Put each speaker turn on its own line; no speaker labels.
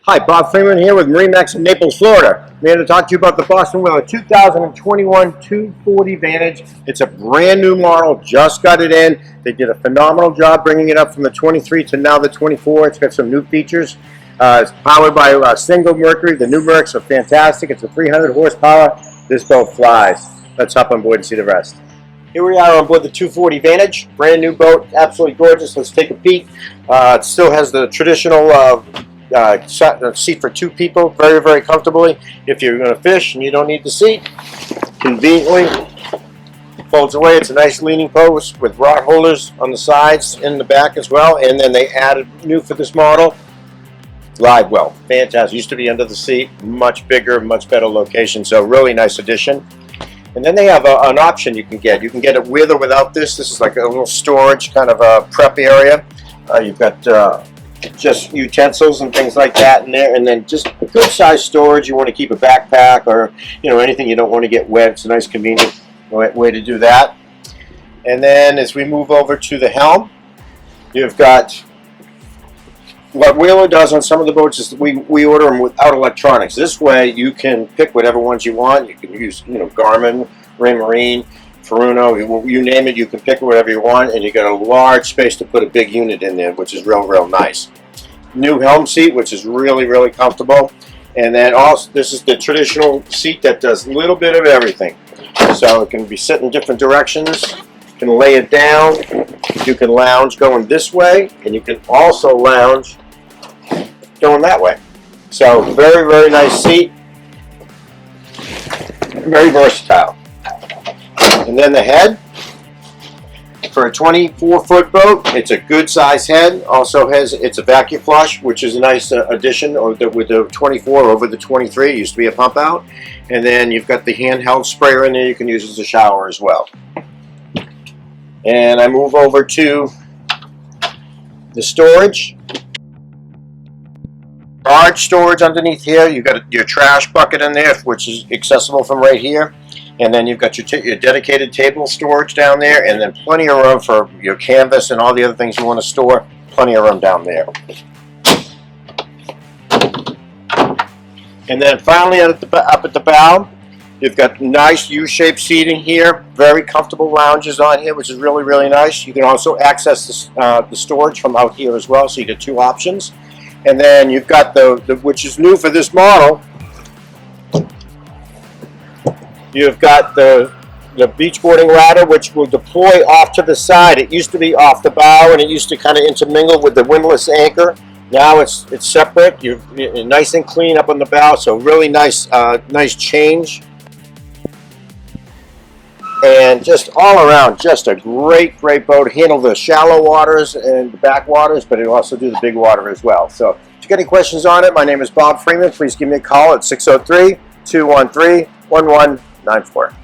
Hi, Bob Freeman here with MarineMax in Naples, Florida. I'm here to talk to you about the Boston Whaler 2021 240 Vantage. It's a brand new model, just got it in. They did a phenomenal job bringing it up from the 23 to now the 24. It's got some new features. It's powered by single Mercury. The new Mercs are fantastic. It's a 300 horsepower. This boat flies. Let's hop on board and see the rest. Here we are on board the 240 Vantage, brand new boat, absolutely gorgeous. Let's take a peek. It still has the traditional seat for two people, very, very comfortably. If you're going to fish and you don't need the seat, conveniently folds away. It's a nice leaning post with rod holders on the sides, in the back as well. And then they added new for this model, live well. Fantastic. Used to be under the seat, much bigger, much better location. So really nice addition. And then they have an option you can get. You can get it with or without this. This is like a little storage kind of a prep area. You've got just utensils and things like that in there, and then just good size storage. You want to keep a backpack or anything you don't want to get wet. It's a nice convenient way to do that. And then as we move over to the helm, you've got what Whaler does on some of the boats is we order them without electronics. This way you can pick whatever ones you want. You can use Garmin, Raymarine, Furuno, you name it, you can pick whatever you want, and you got a large space to put a big unit in there, which is real nice. New helm seat, which is really comfortable. And then also this is the traditional seat that does a little bit of everything. So it can be set in different directions. You can lay it down. You can lounge going this way, and you can also lounge going that way. So very nice seat. Very versatile. And then the head, for a 24-foot boat, it's a good size head. Also it's a vacuum flush, which is a nice addition with the 24 over the 23. It used to be a pump out. And then you've got the handheld sprayer in there you can use as a shower as well. And I move over to the storage. Large storage underneath here. You've got your trash bucket in there, which is accessible from right here. And then you've got your dedicated table storage down there, and then plenty of room for your canvas and all the other things you want to store. Plenty of room down there. And then finally up at the bow, you've got nice U-shaped seating here. Very comfortable lounges on here, which is really nice. You can also access the storage from out here as well, so you get two options. And then you've got which is new for this model, you've got the beachboarding ladder, which will deploy off to the side. It used to be off the bow, and it used to kind of intermingle with the windlass anchor. Now it's separate. You're nice and clean up on the bow, so really nice change. And just all around, just a great boat. Handle the shallow waters and the back waters, but it'll also do the big water as well. So if you got any questions on it, my name is Bob Freeman. Please give me a call at 603-213-1194.